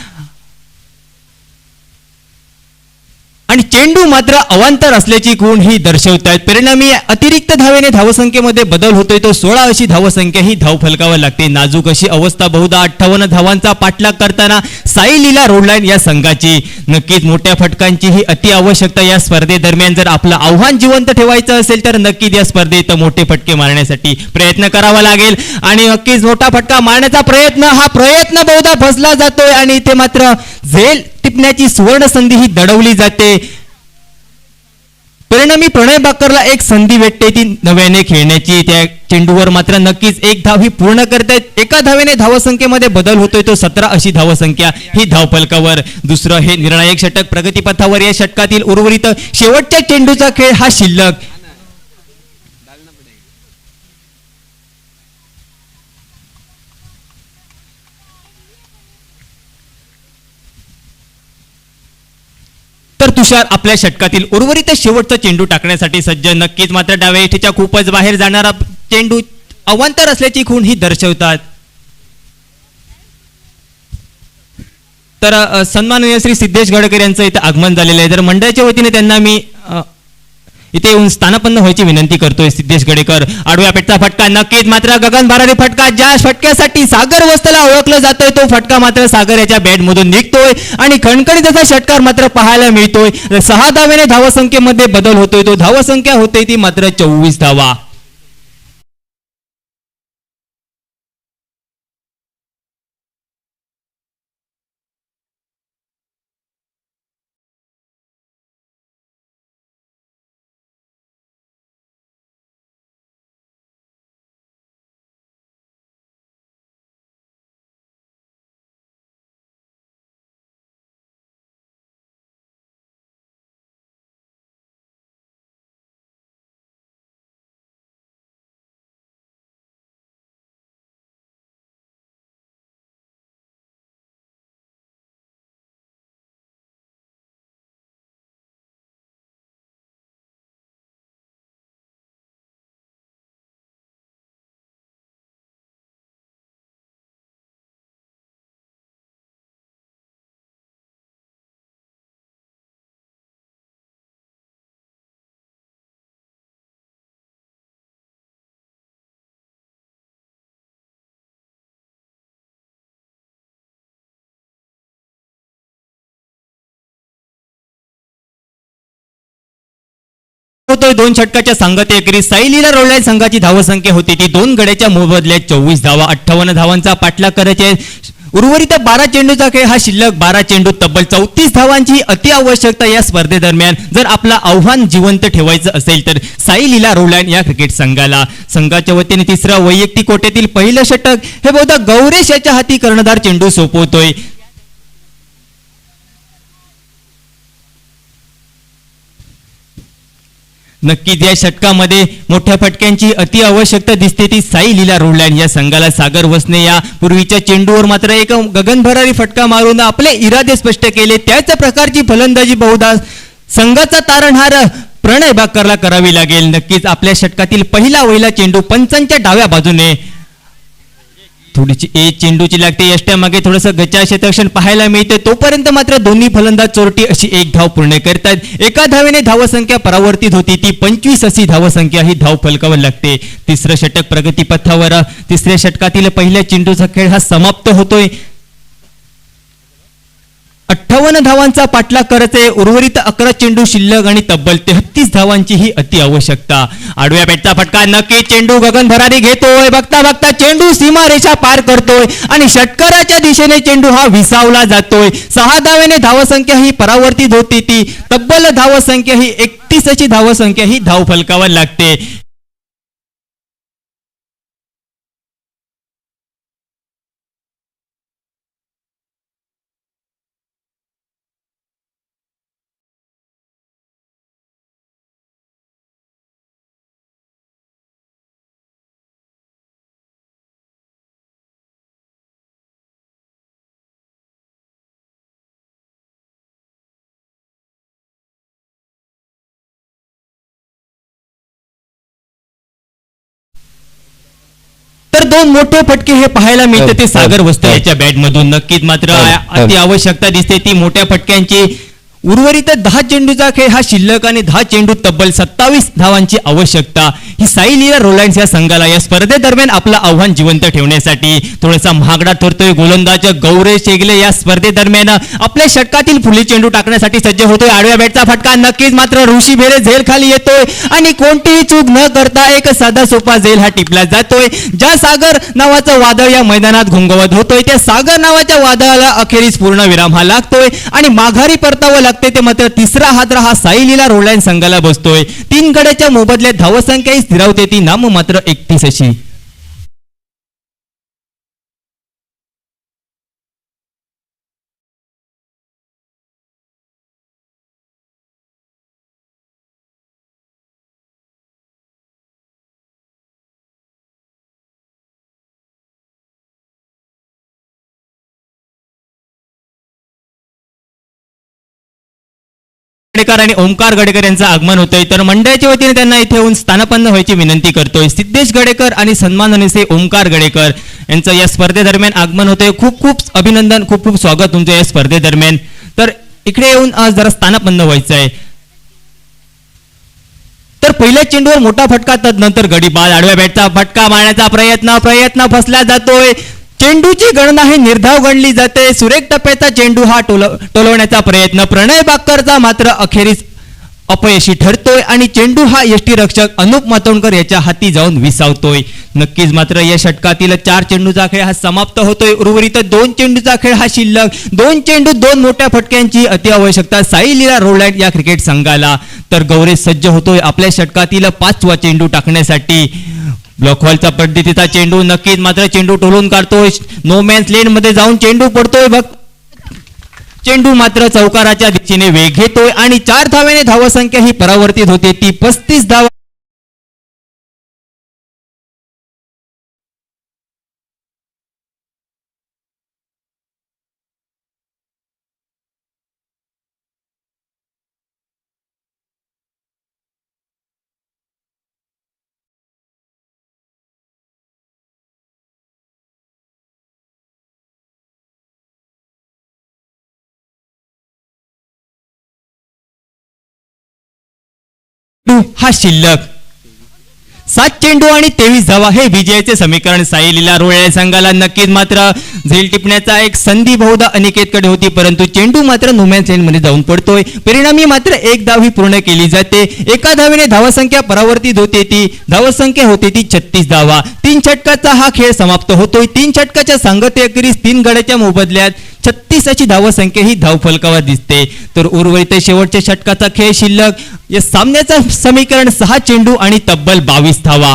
आणि चेंडू मात्र अवांतर असल्याची खूण ही दर्शवतात. परिणामी अतिरिक्त धावेने धावसंख्येमध्ये बदल होतोय. तो 16 अशी धावसंख्या ही धावफलकावर लागते. नाजूक अशी अवस्था बहुधा 58 धावांचा पाठलाग करताना साई लीला रोडलाईन या संघाची. नक्कीच मोठ्या फटकांची ही अति आवश्यकता या स्पर्धेदरम्यान जर आपलं आव्हान जिवंत ठेवायचं असेल तर नक्कीच या स्पर्धेत मोठे फटके मारण्यासाठी प्रयत्न करावा लागेल आणि नक्कीच मोठा फटका मारण्याचा प्रयत्न बहुधा फसला जातोय आणि इथे मात्र झेल टिपण्याची सुवर्ण संधी ही दडवली जाते. परिणामी प्रणय बाकरला एक संधी भेटते ती नव्याने खेळण्याची. त्या चेंडूवर मात्र नक्कीच एक धाव ही पूर्ण करतायत. एका धावेने धावसंख्येमध्ये बदल होतोय. तो 17 अशी धावसंख्या ही धावफलकावर. दुसरं हे निर्णायक षटक प्रगतीपथावर. या षटकातील उर्वरित शेवटच्या चेंडूचा खेळ हा शिल्लक. तर तुषार आपल्या षटकातील उर्वरित शेवटचा चेंडू टाकण्यासाठी सज्ज. नक्कीच मात्र डाव्या इठीच्या खूपच बाहेर जाणारा चेंडू अवांतर असल्याची खूण ही दर्शवतात. तर सन्माननीय श्री सिद्धेश गडकर यांचं इथे आगमन झालेलं आहे. तर मंडळाच्या वतीने त्यांना मी इथे येऊन स्थानापन्न व्हायची विनंती करतोय. सिद्धेश गडेकर आडव्या पेटचा फटका नक्कीच मात्र गगन भरारी फटका. ज्या फटक्यासाठी सागर वस्ताला ओळखलं जातोय तो फटका मात्र सागर याच्या बॅटमधून निघतोय आणि खणखणीत असा षटकार मात्र पाहायला मिळतोय. 6 धावेने धावसंख्येमध्ये बदल होतोय. तो धावसंख्या होते ती मात्र 24 धावा. होतोय 2 षटकाच्या सांगतेकरी. साई लीला रोडलाईन संघाची धावसंख्या होती ती 2 गड्याच्या मोबदल्यात 24 धावा. 58 धावांचा पाठलाग करायचे. उर्वरित 12 चेंडूचा खेळ हा शिल्लक 12 चेंडू तब्बल 34 धावांची अति आवश्यकता या स्पर्धेदरम्यान जर आपलं आव्हान जिवंत ठेवायचं असेल तर साई लीला रोलँड या क्रिकेट संघाच्या वतीने तिसरं वैयक्तिक कोट्यातील पहिलं षटक हे बहुधा गौरेश याच्या हाती कर्णधार चेंडू सोपवतोय. नक्कीच या षटकामध्ये मोठ्या फटक्यांची अति आवश्यकता दिसते ती साई लीला रोलँड या संघाला. सागर वसने या पूर्वीच्या चेंडूवर मात्र एक गगनभरारी फटका मारून आपले इरादे स्पष्ट केले. त्याच प्रकारची फलंदाजी बहुधा संघाचा तारणहार प्रणय बाकरला करावी लागेल. नक्कीच आपल्या षटकातील पहिला चेंडू पंचांच्या डाव्या बाजूने थोडीशी चेंडूची लागते. यष्ट्यामागे थोडंसं गचा क्षेत्ररक्षण पाहायला मिळते. तोपर्यंत मात्र दोन्ही फलंदाज चोरटी अशी एक धाव पूर्ण करतात. एका धावेने धावसंख्या परावर्तित होती ती 25 अशी धावसंख्या ही धाव फलकावर लागते. तिसरं षटक प्रगतीपथावर. तिसऱ्या षटकातील पहिल्या चेंडूचा खेळ हा समाप्त होतोय. 58 धावांचा पाठलाग करते. उर्वरित 11 चेंडू शिल्लक आणि तब्बल 33 धावांची ही अति आवश्यकता. आडव्या बॅटचा फटका नक्की चेंडू गगनभरारी घेतोय. बघता बघता चेंडू सीमारेषा पार करतोय आणि षटकाराच्या दिशेने चेंडू हा विसावला जातोय. 6 धावेने धावसंख्या ही परावर्तित होती ती तब्बल धावसंख्या ही 31 अशी धावसंख्या ही धाव फलकावर लागते. तर दोन मोठे फटके हे पाहायला मिळते ते सागर वस्ते याच्या बॅट मधून. नक्कीच मात्र अति आवश्यकता दिसते ती मोठ्या फटक्यांची. उर्वरित 10 चेंडूचा खेळ हा शिल्लक आणि 10 चेंडू तब्बल 27 धावांची आवश्यकता ही साई लीला रोलँड या संघाला या स्पर्धेदरम्यान आपलं आव्हान जिवंत ठेवण्यासाठी. थोडासा महागडा ठरतोय गोलंदाज गौरेश शेगले या स्पर्धेदरम्यान आपल्या षटकातील फुले चेंडू टाकण्यासाठी सज्ज होतोय. आडव्या बॅटचा फटका नक्कीच मात्र ऋषी भेरे झेल खाली येतोय आणि कोणतीही चूक न करता एक साधा सोपा झेल हा टिपला जातोय. ज्या सागर नावाचं वादळ या मैदानात घोंगवत होतोय त्या सागर नावाच्या वादळाला अखेरीस पूर्ण विराम हा लागतोय आणि माघारी परतावं लागते. ते मात्र तिसरा हादरा हा साई लीला रोलँड संघाला बसतोय. 3 गड्याच्या मोबदल्यात धावसंख्या स्थिरावते ती नाम मात्र 31 अशी. गडेकर आणि ओमकार गडेकर यांचं आगमन होतंय तर मंडळाच्या वतीने त्यांना इथे येऊन स्थानापन्न व्हायची विनंती करतोय. सिद्धेश गडेकर आणि सन्माननीय से ओमकार गडेकर यांचं या स्पर्धेदरम्यान आगमन होतंय. खूप खूप अभिनंदन, खूप खूप स्वागत तुमचं या स्पर्धेदरम्यान. तर इकडे येऊन आज जरा स्थानापन्न व्हायचं आहे. तर पहिल्या चेंडूवर मोठा फटका नंतर गडी बाद. आडव्या बॅटचा फटका मारण्याचा प्रयत्न फसला जातोय. चेंडूची गणना ही निर्धाव गणली जाते. सुरेख टप्प्याचा चेंडू हा टोलवण्याचा प्रयत्न प्रणय बाकरचा मात्र अखेरीस अपयशी ठरतोय आणि चेंडू हा यष्टीरक्षक अनुप मातोंडकर याच्या हाती जाऊन विसावतोय. नक्कीच मात्र या षटकातील 4 चेंडूचा खेळ हा समाप्त होतोय. उर्वरित 2 चेंडूचा खेळ हा शिल्लक. 2 चेंडू 2 मोठ्या फटक्यांची अति आवश्यकता साई लीला रोलँड या क्रिकेट संघाला. तर गौरेश सज्ज होतोय आपल्या षटकातील 5वा चेंडू टाकण्यासाठी. ब्लॉकहॉलचा पद्धतीचा चेंडू नक्कीच मात्र चेंडू टोलून काढतोय. नो मॅन्स लेन मध्ये जाऊन चेंडू पडतोय. बघ चेंडू मात्र चौकाराच्या दिशेने वेग घेतोय आणि 4 धावेने धावसंख्या ही परावर्तित होते ती 35 धाव. हा शिल्लक 7 चेंडू आणि 23 धावा हे विजयाचे समीकरण साई लीला रोळे संघाला नक्कीच मात्र झेल टिपण्याचा एक संधी बहुधा अनिकेतकडे होती, परंतु चेंडू मात्र नो-मॅन्स लँडमध्ये जाऊन पडतोय. परिणामी मात्र एक धाव ही पूर्ण केली जाते. एका धावेने धावसंख्या परावर्तित होते, ती धावसंख्या होते ती 36 धावा. 3 षटकाचा हा खेळ समाप्त होतोय. 3 षटकाच्या सांगतेअखेरीस 3 गड्याच्या मोबदल्यात 36 अशी धावसंख्या ही धावफलकावर दिसते. तर उर्वरित शेवटच्या षटकाचा खेळ शिल्लक. या सामन्याचं समीकरण 6 चेंडू आणि तब्बल 22 धावा.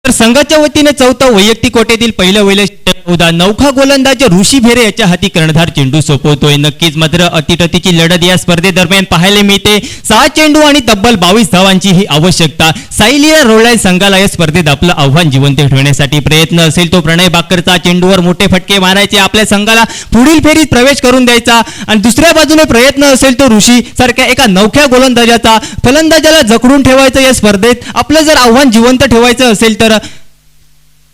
तर संघाच्या वतीने चौथा वैयक्तिक कोट्यातील पहिलं वैलक्षण्य नौखा गोलंदाज ऋषी भेरे याच्या हाती कर्णधार चेंडू सोपवतोय. नक्कीच मात्र अतिटतीची लढत या स्पर्धेदरम्यान पाहायला मिळते. 6 चेंडू आणि तब्बल 22 धावांची ही आवश्यकता. साई लीला रोळे संघाला या स्पर्धेत आपलं आव्हान जिवंत ठेवण्यासाठी प्रयत्न असेल तो प्रणय बाकरचा चेंडूवर मोठे फटके मारायचे, आपल्या संघाला पुढील फेरीत प्रवेश करून द्यायचा. आणि दुसऱ्या बाजूने प्रयत्न असेल तो ऋषी सारख्या एका नौख्या गोलंदाजाचा फलंदाजाला जखडून ठेवायचं. या स्पर्धेत आपलं जर आव्हान जिवंत ठेवायचं असेल तर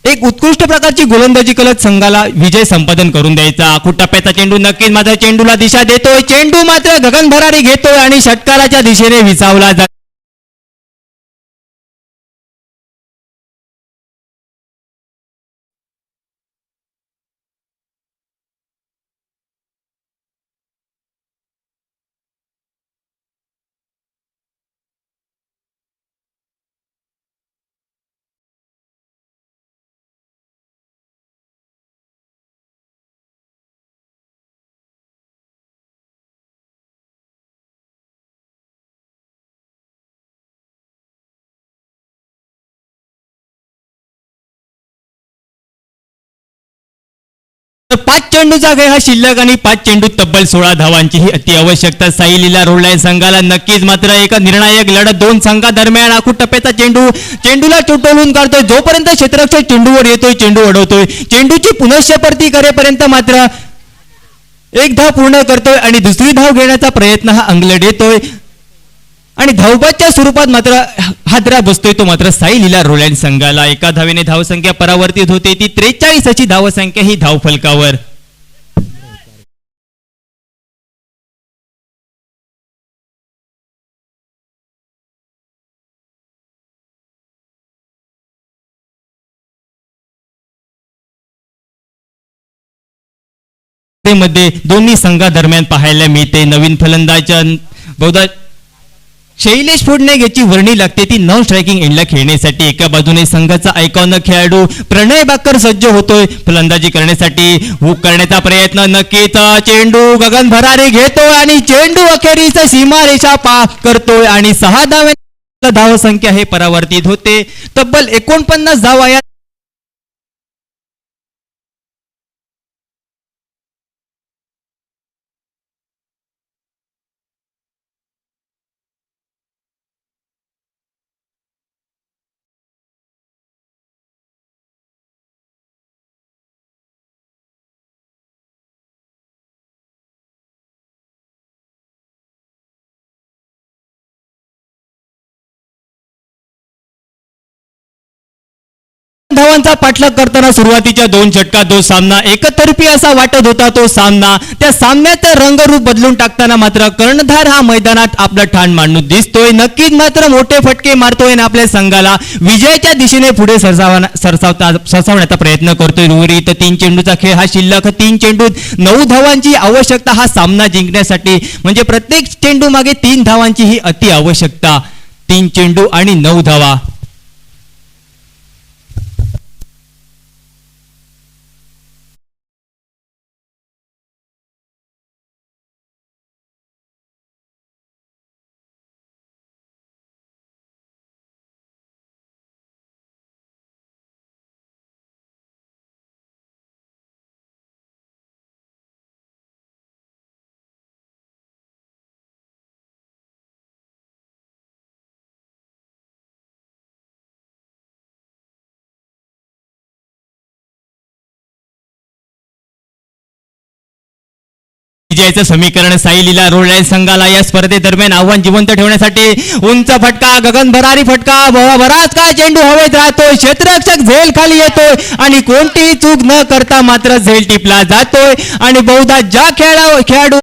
एक उत्कृष्ट प्रकारची गोलंदाजी करत संघाला विजय संपादन करून द्यायचा. आखूड टप्प्याचा चेंडू नक्कीच मात्र चेंडूला दिशा देतोय. चेंडू मात्र गगन भरारी घेतोय आणि षटकाराच्या दिशेने विसावला जातो. तर 5 चेंडूचा खेळ हा शिल्लक आणि 5 चेंडू तब्बल 16 धावांची ही अति आवश्यकता साई लीला रोळे संघाला. नक्कीच मात्र एक निर्णायक लढत दोन संघादरम्यान. आखूड टप्प्याचा चेंडूला चोटवून काढतोय. जोपर्यंत क्षेत्ररक्षक चेंडूवर येतोय चेंडू अडवतोय. चेंडूची पुनश्चपर्ती करेपर्यंत मात्र एक धाव पूर्ण करतोय आणि दुसरी धाव घेण्याचा प्रयत्न हा अंगलट येतोय आणि धावबादच्या स्वरूपात मात्र हादरा बसतोय तो मात्र साई लीला रोळे संघाला. एका धावेने धावसंख्या परावर्तित होते, ती 43 अशी धावसंख्या ही धावफलकावर. मध्ये दोन्ही संघादरम्यान पाहायला मिळते. नवीन फलंदाज बहुधा शैलेश फोडणे याची वर्णी लागते ती नॉन स्ट्रायकिंग एंडला खेळण्यासाठी. एका बाजूने संघाचा आयकॉन खेळाडू प्रणय बाकर सज्ज होतोय फलंदाजी करण्यासाठी. हुक करण्याचा प्रयत्न नक्कीच. चेंडू गगन भरारी घेतोय आणि चेंडू अखेरीचा सीमारेषा पार करतोय आणि 6 धाव धावसंख्या हे परावर्तित होते. तब्बल 49 धावा या धावांचा पाठलाग करताना सुरुवातीच्या 2 षटकात जो सामना एकतर्फी असा वाटत होता तो सामना त्या सामन्याचं रंगरूप बदलून टाकताना मात्र कर्णधार हा मैदानात आपला ठाण मांडून दिसतोय. नक्कीच मात्र मोठे फटके मारतोय आणि आपल्या संघाला विजयाच्या दिशेने पुढे सरसावण्याचा प्रयत्न करतोय. उर्वरित 3 चेंडूचा खेळ हा शिल्लक. 3 चेंडूत 9 धावांची आवश्यकता हा सामना जिंकण्यासाठी. म्हणजे प्रत्येक चेंडू मागे 3 धावांची ही अति आवश्यकता. 3 चेंडू आणि 9 धावा. विजयाचं समीकरण साईलीला रोडलाईन संघाला या स्पर्धेदरम्यान आव्हान जिवंत ठेवण्यासाठी उंच फटका, गगन भरारी फटका, बराच काळ चेंडू हवेत राहतोय, क्षेत्ररक्षक झेल खाली येतोय आणि कोणतीही चूक न करता मात्र झेल टिपला जातोय आणि बहुधा ज्या खेळाडू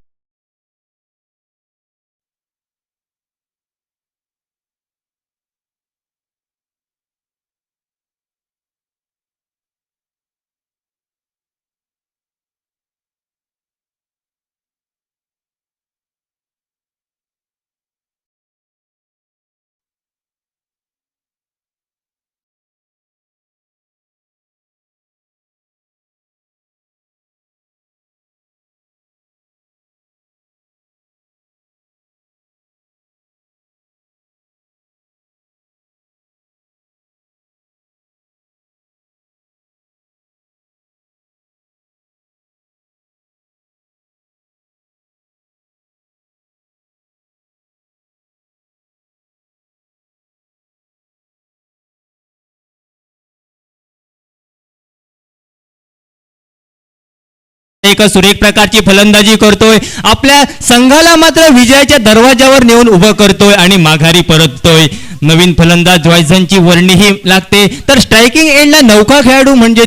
एक सुरेख प्रकारची फलंदाजी करतोय, आपल्या संघाला मात्र विजयाच्या दरवाजावर नेऊन उभं करतोय आणि माघारी परततोय. नवीन फलंदाज जॉयसनची वर्णीही लागते, तर स्ट्रायकिंग एंडला नौका खेळाडू म्हणजे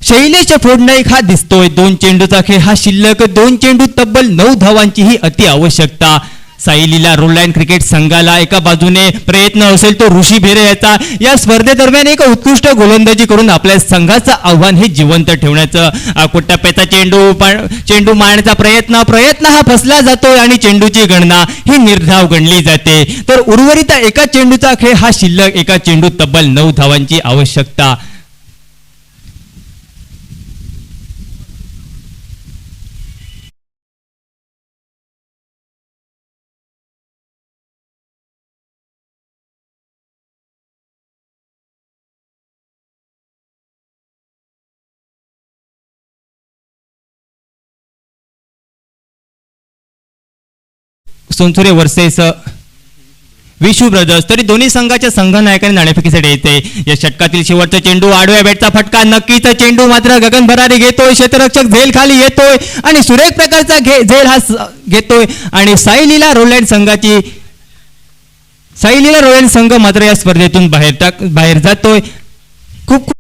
शैलेश फोडनाईक हा दिसतोय. 2 चेंडूचा खेळ हा शिल्लक, 2 चेंडू तब्बल 9 धावांची ही अति आवश्यकता. साईलीला रोडलाईन क्रिकेट संघाला एका बाजूने प्रयत्न असेल तो ऋषी भेरे याचा या स्पर्धेदरम्यान एक उत्कृष्ट गोलंदाजी करून आपल्या संघाचं आव्हान हे जिवंत ठेवण्याचं. टप्प्याचा चेंडू मारण्याचा प्रयत्न हा फसला जातोय आणि चेंडूची गणना ही निर्धाव गणली जाते. तर उर्वरित एका चेंडूचा खेळ हा शिल्लक, एका चेंडू तब्बल 9 धावांची आवश्यकता. सोनसुरे वर्सेस विशू ब्रदर्स. तरी दोन्ही संघाच्या संघनायकांनी नाणेफेकीसाठी येते. या षटकातील शेवटचा चेंडू, आडव्या बॅटचा फटका, नक्कीच चेंडू मात्र गगन भरारी घेतोय, क्षेत्ररक्षक झेल खाली येतोय आणि सुरेख प्रकारचा झेल हा घेतोय आणि साईलीला रोडलाईन संघ मात्र या स्पर्धेतून बाहेर जातोय. खूप